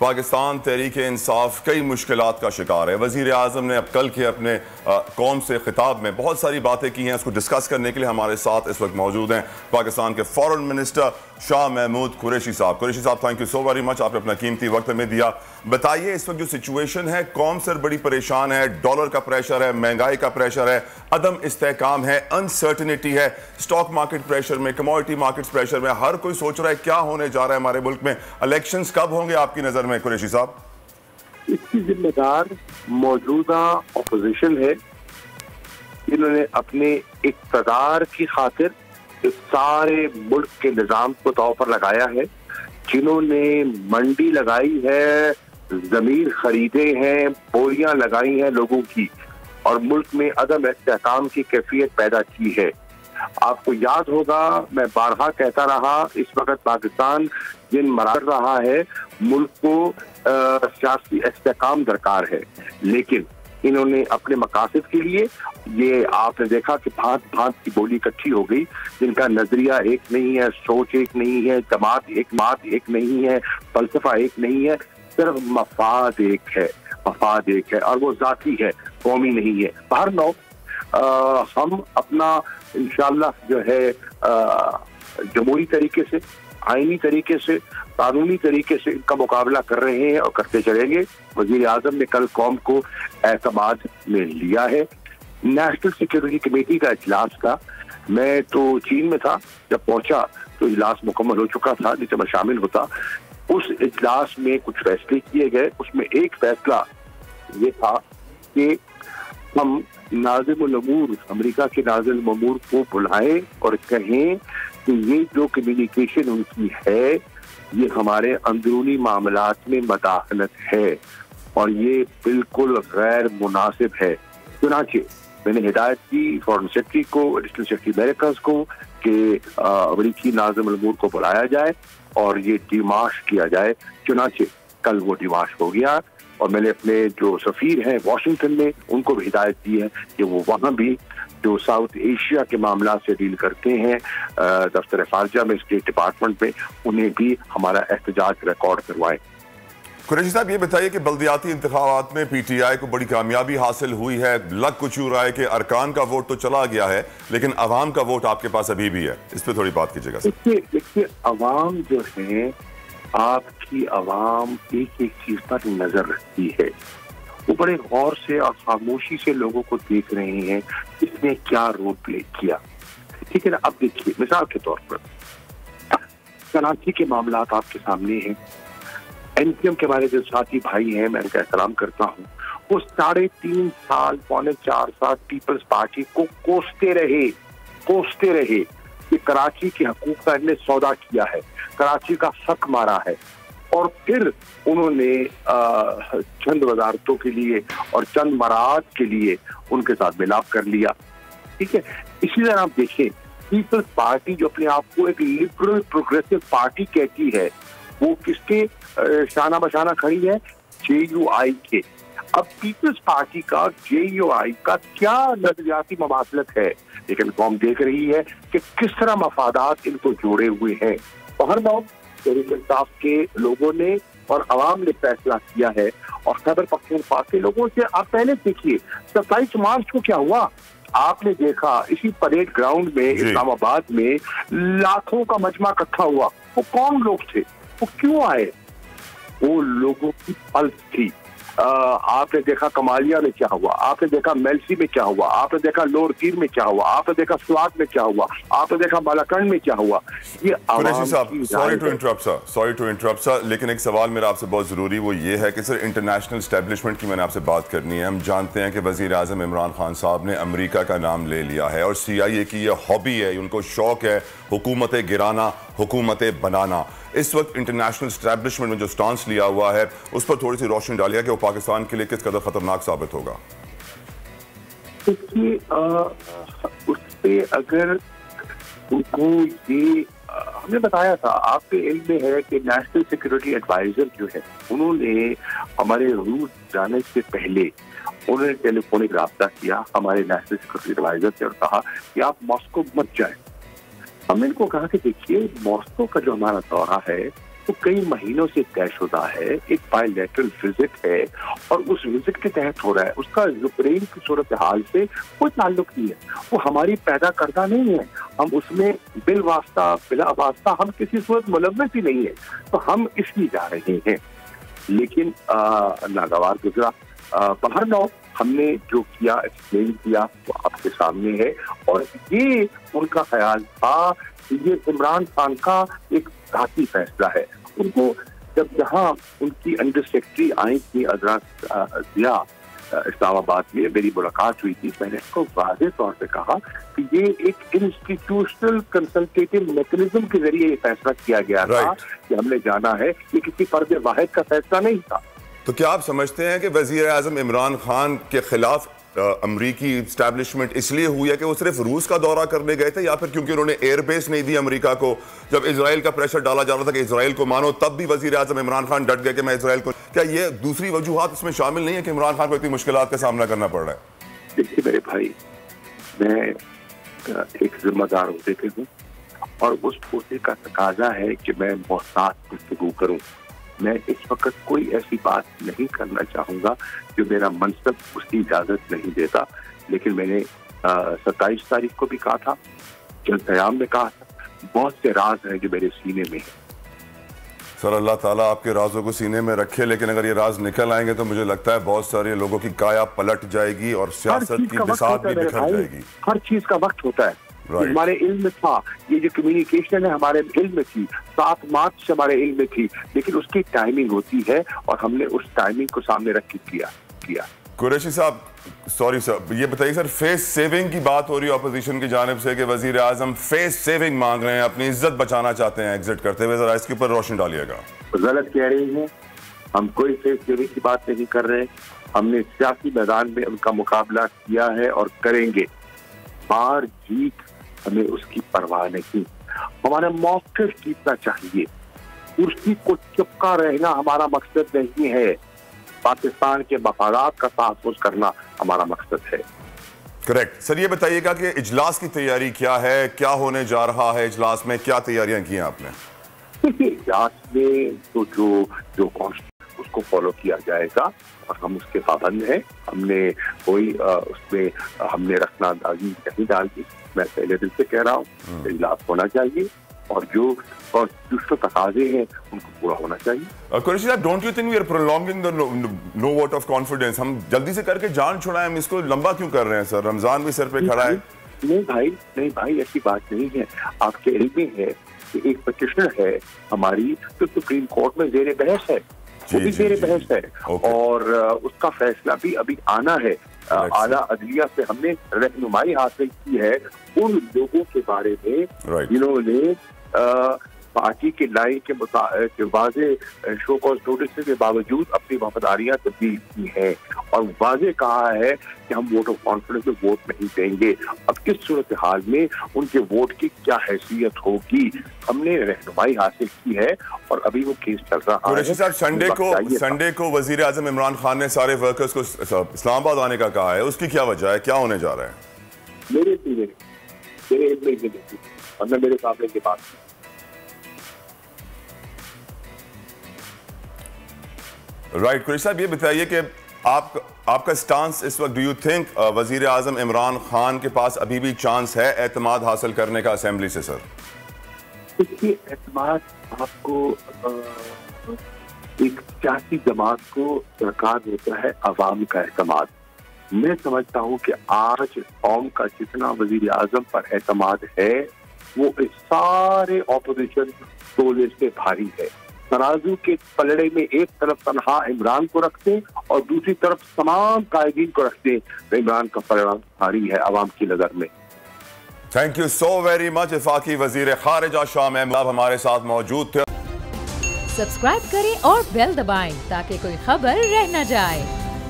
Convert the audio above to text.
पाकिस्तान तहरीक इंसाफ कई मुश्किलात का शिकार है। वज़ीर आज़म ने अब कल के अपने कौम से खिताब में बहुत सारी बातें की हैं। उसको डिस्कस करने के लिए हमारे साथ इस वक्त मौजूद हैं पाकिस्तान के फॉरेन मिनिस्टर शाह महमूद कुरैशी साहब। कुरैशी साहब, thank you so very much, आपने अपना कीमती वक्त हमें दिया। बताइए, इस वक्त जो सिचुएशन है, कौम सर बड़ी परेशान है, डॉलर का प्रेशर है, महंगाई का प्रेशर है, अदम इस्तेहकाम है, अनसर्टिनिटी है, स्टॉक मार्केट प्रेशर में, कमोडिटी मार्केट्स प्रेशर में, हर कोई सोच रहा है क्या होने जा रहा है हमारे मुल्क में। इलेक्शंस कब होंगे आपकी नजर में कुरैशी साहब? इसकी जिम्मेदार मौजूदा अपोजिशन है। इन्होंने अपने इक़्तिदार की खातिर इस सारे मुल्क के निज़ाम को दांव पर लगाया है। जिन्होंने मंडी लगाई है, जमीन खरीदे हैं, बोरियां लगाई हैं लोगों की, और मुल्क में अदम इस्तेहकाम की कैफियत पैदा की है। आपको याद होगा, मैं बारहा कहता रहा, इस वक्त पाकिस्तान जिन मरा रहा है, मुल्क को सियासी इस्तेहकाम दरकार है, लेकिन इन्होंने अपने मकासद के लिए, ये आपने देखा कि भांत भांत की बोली इकट्ठी हो गई, जिनका नजरिया एक नहीं है, सोच एक नहीं है, जमात एक नहीं है, फलसफा एक नहीं है, सिर्फ मफाद एक है, मफाद एक है, और वो जाती है, कौमी नहीं है। हर नौ हम अपना इंशाअल्लाह जो है जमहूरी तरीके से, आईनी तरीके से, कानूनी तरीके से इनका मुकाबला कर रहे हैं और करते चलेंगे। वज़ीर आज़म ने कल कौम को एतमाद में लिया है। नेशनल सिक्योरिटी कमेटी का इजलास था, मैं तो चीन में था, जब पहुंचा तो इजलास मुकम्मल हो चुका था, जिसे मैं शामिल होता। उस इजलास में कुछ फैसले किए गए। उसमें एक फैसला ये था कि हम नाज़िमुल अमूर, अमेरिका के नाज़िमुल अमूर को बुलाएं और कहें कि ये जो कम्युनिकेशन उनकी है, ये हमारे अंदरूनी मामलात में मदाखलत है और ये बिल्कुल गैर मुनासिब है। चुनांचे मैंने हिदायत की फॉरेन सेक्रेटरी को, एडिशनल सेक्रेटरी अमेरिकन को कि अमेरिकी नाज़िमुल अमूर को बुलाया जाए और ये डिमाश किया जाए। चुनांचे कल वो डिमाश हो गया और मैंने अपने जो सफ़ीर हैं वाशिंगटन में, उनको भी हिदायत दी है कि वो वहाँ भी जो साउथ एशिया के मामला से डील करते हैं, दफ्तर ख़ारजा में, स्टेट डिपार्टमेंट में, उन्हें भी हमारा एहतजाज रिकॉर्ड करवाएं। कुरैशी साहब, ये बताइए कि बल्दियाती इंतखाबात में PTI को बड़ी कामयाबी हासिल हुई है। लग कुछ यूँ रहा है कि अरकान का वोट तो चला गया है, लेकिन अवाम का वोट आपके पास अभी भी है। इस पर थोड़ी बात कीजिएगा। देखिए, अवाम जो है, आपकी अवाम एक एक चीज पर नजर रखती है। वो बड़े गौर से और खामोशी से लोगों को देख रहे हैं, इसने क्या रोल प्ले किया। ठीक है ना? अब देखिए, मिसाल के तौर पर कराची के मामला आपके सामने हैं। NPM के हमारे जो साथी भाई हैं, मैं उनका एहतराम करता हूँ, वो 3.5 साल, 4.5 साल पीपल्स पार्टी को कोसते रहे कि कराची के हकूक का इन्हें सौदा किया है, कराची का हक मारा है, और फिर उन्होंने चंद वजारतों के लिए और चंद मराहत के लिए उनके साथ मिलाप कर लिया। ठीक है, इसी तरह आप देखें, पीपल्स पार्टी जो अपने आप को एक लिबरल प्रोग्रेसिव पार्टी कहती है, वो किसके शाना बशाना खड़ी है? JUI के। अब पीपल्स पार्टी का JUI का क्या नजरियाती ममासलत है, लेकिन कौम देख रही है कि किस तरह मफादात इनको जोड़े हुए हैं। और हर नौ तहरीक इंसाफ के लोगों ने और अवाम ने फैसला किया है, और खैबर पख्तूनख्वा के लोगों से आप पहले देखिए, 27 मार्च को क्या हुआ आपने देखा, इसी परेड ग्राउंड में इस्लामाबाद में लाखों का मजमा इकट्ठा हुआ। वो कौन लोग थे? वो क्यों आए? वो लोगों की पल्स थी। आपने देखा कमालिया में क्या हुआ, आपने देखा मेलसी में क्या हुआ, आपने देखा लोअर कीर में क्या हुआ, आपने देखा स्वात में क्या हुआ, आपने देखा बालाकंड में क्या हुआ। ये सॉरी टू इंटरप्ट सर, लेकिन एक सवाल मेरा आपसे बहुत ज़रूरी वो ये है कि सर, इंटरनेशनल एस्टेब्लिशमेंट की मैंने आपसे बात करनी है। हम जानते हैं कि वज़ीर आज़म इमरान खान साहब ने अमेरिका का नाम ले लिया है, और CIA की ये हॉबी है, उनको शौक है हुकूमतें गिराना, हुकूमतें बनाना। इस वक्त इंटरनेशनल एस्टेब्लिशमेंट में जो स्टांस लिया हुआ है, उस पर थोड़ी सी रोशनी डालिए कि वो पाकिस्तान के लिए किस कदर खतरनाक साबित होगा। देखिए, उस पे अगर उनको ये हमने बताया था, आपके इल्म में है कि नेशनल सिक्योरिटी एडवाइजर जो है, उन्होंने हमारे रूस जाने से पहले उन्होंने टेलीफोनिक रब्ता किया हमारे नेशनल सिक्योरिटी एडवाइजर से और कहा कि आप मॉस्को मत जाएं। हमने इनको कहा कि देखिए, मॉस्को का जो हमारा दौरा है, वो कई महीनों से तयशुदा है, एक बायलैटरल विजिट है और उस विजिट के तहत हो रहा है। उसका यूक्रेन की सूरत हाल से कोई ताल्लुक नहीं है, वो हमारी पैदा करदा नहीं है, हम उसमें बिल वास्ता बिला वास्ता हम किसी सूरत मुलव्वस ही नहीं है, तो हम इसलिए जा रहे हैं। लेकिन नागवार गुजरा, बाहर ना हमने जो किया एक्सप्लेन किया वो आपके सामने है, और ये उनका ख्याल था कि ये इमरान खान का एक ذاتی फैसला है। उनको जब यहाँ उनकी अंडर सेक्रेटरी आई थी अजरा जिया इस्लामाबाद में मेरी मुलाकात हुई थी, मैंने इसको वाज़ेह तौर पे कहा कि ये एक इंस्टीट्यूशनल कंसल्टेटिव मैकेनिज्म के जरिए ये फैसला किया गया था कि हमने जाना है, ये किसी फर्द वाहिद का फैसला नहीं था। तो क्या आप समझते हैं कि वज़ीर आज़म इमरान खान के खिलाफ अमरीकी इस्टेब्लिशमेंट इसलिए हुई है कि वो सिर्फ रूस का दौरा करने गए थे, या फिर क्योंकि उन्होंने एयर बेस नहीं दी अमेरिका को? जब इजराइल का प्रेशर डाला जा रहा था कि इजराइल को मानो, तब भी वज़ीर आज़म इमरान खान डट गए कि मैं इजराइल को। क्या ये दूसरी वजूहात इसमें शामिल नहीं है कि इमरान खान को इतनी मुश्किलात का सामना करना पड़ रहा है? देखिए मेरे भाई, मैं एक जिम्मेदार होते के हूँ और उस होते का तकाजा है कि मैं मोहतात गुफ्तगू करूँ। मैं इस वक्त कोई ऐसी बात नहीं करना चाहूँगा जो मेरा मनसब उसकी इजाज़त नहीं देता, लेकिन मैंने 27 तारीख को भी कहा था, जल क़याम में कहा था, बहुत से राज हैं जो मेरे सीने में हैं। सर अल्लाह ताला आपके राजों को सीने में रखे, लेकिन अगर ये राज निकल आएंगे तो मुझे लगता है बहुत सारे लोगों की काया पलट जाएगी और सियासत की बिसात भी बिखर जाएगी। हर चीज़ का वक्त होता है। हमारे इल्म में था, ये जो कम्युनिकेशन है हमारे इल्म में थी, 7 मार्च से हमारे इल्म में थी, लेकिन उसकी टाइमिंग होती है और हमने उस टाइमिंग को सामने रख के किया। कुरैशी साहब, सॉरी सर, ये बताइए सर, फेस सेविंग की बात हो रही है अपोजिशन की जानिब से कि वजीर आजम फेस सेविंग मांग रहे हैं, अपनी इज्जत बचाना चाहते हैं एग्जिट करते हुए, जरा इसके ऊपर रोशनी डालिएगा। गलत कह रही हैं, हम कोई फेस सेविंग की बात नहीं कर रहे। हमने सियासी मैदान में उनका मुकाबला किया है और करेंगे। हार जीत हमें उसकी परवाह नहीं, हमारा मौक़िफ़ जीतना चाहिए। कुर्सी को चिपका रहना हमारा मकसद नहीं है, पाकिस्तान के मफादात का तहफ़्फ़ुज़ करना हमारा मकसद है। करेक्ट। सर ये बताइएगा कि इजलास की तैयारी क्या है, क्या होने जा रहा है इजलास में, क्या तैयारियां की हैं आपने? देखिए, इजलास में तो जो उसको फॉलो किया जाएगा और हम उसके पाबंद हैं। हमने कोई उसमें हमने रखना अंदाजी नहीं डाली। मैं पहले दिन से कह रहा हूँ इजलास होना चाहिए और जो तकाजे हैं उनको पूरा होना चाहिए। कुरैशी साहब, don't you think we are prolonging the no vote of confidence? हम जल्दी से करके जान छुड़ाएं, हम इसको लंबा क्यों कर रहे हैं सर? रमजान भी सर पे खड़ा है। नहीं भाई ऐसी बात नहीं है। आपके इल्म में है कि एक पिटिशनर है हमारी जो सुप्रीम कोर्ट में ज़ेर बहस है, वो भी ज़ेर बहस है और उसका फैसला भी अभी आना है। आला अदलिया से हमने रहनुमाई हासिल की है उन लोगों के बारे में जिन्होंने पार्टी के लाइन के वाज़ेह शो कॉज नोटिस के बावजूद अपनी वफादारियां तब्दील की हैं और वाज़ेह कहा है कि हम वोट ऑफ कॉन्फिडेंस में वोट नहीं देंगे। अब किस सूरत हाल में उनके वोट की क्या हैसियत होगी, हमने रहनुमाई हासिल की है और अभी वो केस चल रहा है। कुरैशी साहब, संडे को वजीर आजम इमरान खान ने सारे वर्कर्स को इस्लामाबाद आने का कहा है, उसकी क्या वजह है, क्या होने जा रहा है? मेरे सामने के पास राइट। कुरैशी साहब, ये बताइए कि आपका स्टांस इस वक्त, डू यू थिंक वजीर आजम इमरान खान के पास अभी भी चांस है एतमाद हासिल करने का असेंबली से? सर देखिए, एतमाद आपको एक सियासी जमात को सरकार देता है अवाम का एतमाद। मैं समझता हूँ कि आज कौम का जितना वजीर आजम पर एतमाद है वो इस सारे ऑपोजिशन टोले से भारी है। तराजू के पलड़े में एक तरफ तनहा इमरान को रखते और दूसरी तरफ तमाम कायदीन को रखते, तो इमरान का पलड़ा भारी है अवाम की नजर में। Thank you so very much. वफाकी वजीर खारिजा शाह महमूद हमारे साथ मौजूद थे। सब्सक्राइब करें और बेल दबाएं ताकि कोई खबर रह न जाए।